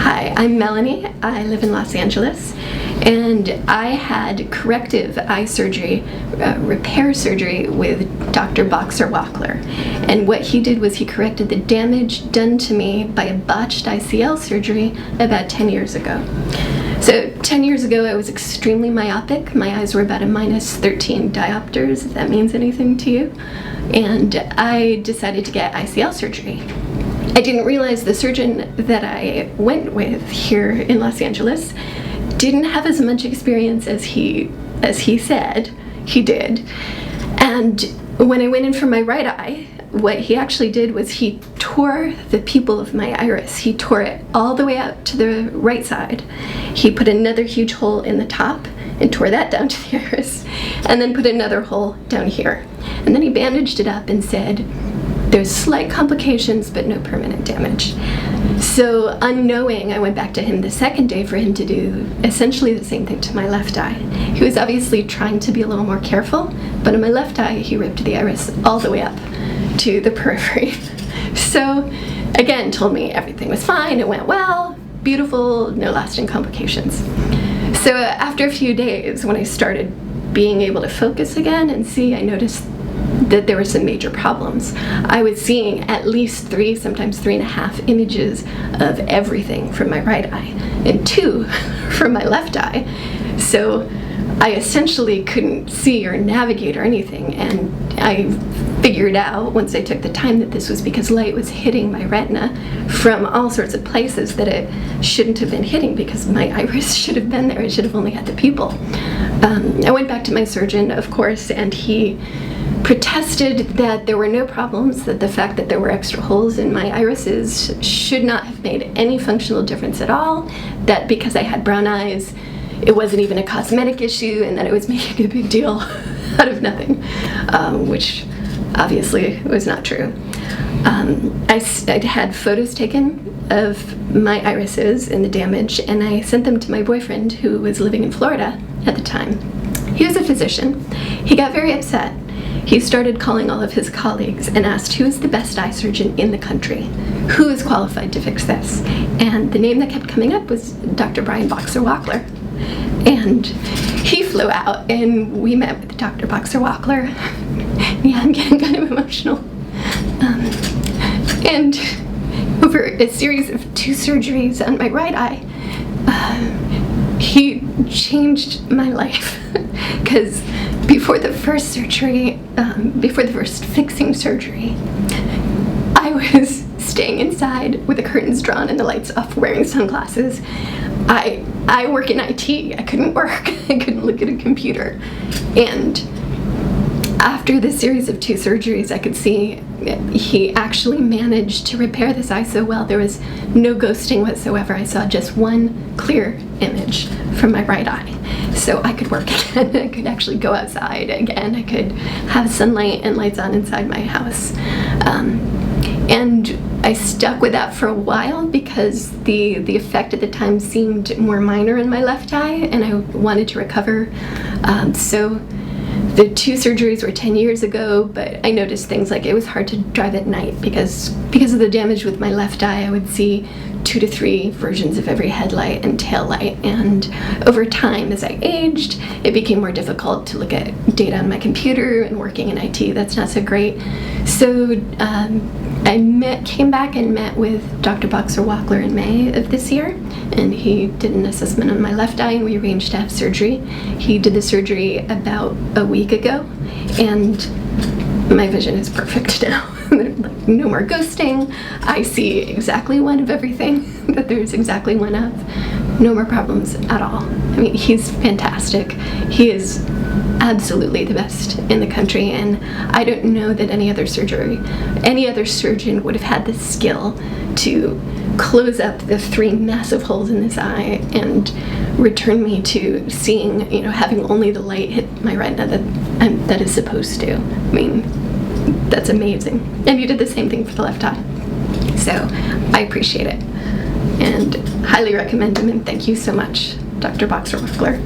Hi, I'm Melanie. I live in Los Angeles, and I had corrective eye surgery, repair surgery with Dr. Wachler. And what he did was he corrected the damage done to me by a botched ICL surgery about 10 years ago. So 10 years ago, I was extremely myopic. My eyes were about a minus 13 diopters, if that means anything to you. And I decided to get ICL surgery. I didn't realize the surgeon that I went with here in Los Angeles didn't have as much experience as he said he did. And when I went in for my right eye, what he actually did was he tore the pupil of my iris. He tore it all the way out to the right side. He put another huge hole in the top and tore that down to the iris, and then put another hole down here. And then he bandaged it up and said, "There's slight complications, but no permanent damage." So unknowing, I went back to him the second day for him to do essentially the same thing to my left eye. He was obviously trying to be a little more careful, but in my left eye, he ripped the iris all the way up to the periphery. So again, told me everything was fine, it went well, beautiful, no lasting complications. So after a few days, when I started being able to focus again and see, I noticed that there were some major problems. I was seeing at least 3, sometimes 3.5 images of everything from my right eye and 2 from my left eye. So I essentially couldn't see or navigate or anything, and I figured out once I took the time that this was because light was hitting my retina from all sorts of places that it shouldn't have been hitting, because my iris should have been there. It should have only had the pupil. I went back to my surgeon, of course, and he protested that there were no problems, that the fact that there were extra holes in my irises should not have made any functional difference at all, that because I had brown eyes, it wasn't even a cosmetic issue, and that it was making a big deal out of nothing, which obviously was not true. I'd had photos taken of my irises and the damage, and I sent them to my boyfriend, who was living in Florida at the time. He was a physician. He got very upset. He started calling all of his colleagues and asked, who is the best eye surgeon in the country? Who is qualified to fix this? And the name that kept coming up was Dr. Wachler. And he flew out, and we met with Dr. Wachler. Yeah, I'm getting kind of emotional. And over a series of 2 surgeries on my right eye, he changed my life. Because before the first surgery, before the first fixing surgery, I was staying inside with the curtains drawn and the lights off, wearing sunglasses. I work in IT. I couldn't work. I couldn't look at a computer. And after this series of 2 surgeries, I could see he actually managed to repair this eye so well. There was no ghosting whatsoever. I saw just one clear image from my right eye. So I could work again. I could actually go outside again. I could have sunlight and lights on inside my house. And I stuck with that for a while because the effect at the time seemed more minor in my left eye, and I wanted to recover. So the 2 surgeries were 10 years ago, but I noticed things like it was hard to drive at night because of the damage with my left eye. I would see 2 to 3 versions of every headlight and tail light, and over time, as I aged, it became more difficult to look at data on my computer, and working in IT, that's not so great. So I came back and met with Dr. Wachler in May of this year, and he did an assessment on my left eye, and we arranged to have surgery. He did the surgery about a week ago, and my vision is perfect now. No more ghosting. I see exactly one of everything that there's exactly one of. No more problems at all. I mean, he's fantastic. He is absolutely the best in the country, and I don't know that any other surgeon would have had the skill to close up the 3 massive holes in this eye and return me to seeing, having only the light hit my retina that is supposed to. I mean, that's amazing. And you did the same thing for the left eye. So I appreciate it and highly recommend him, and thank you so much, Dr. Wachler.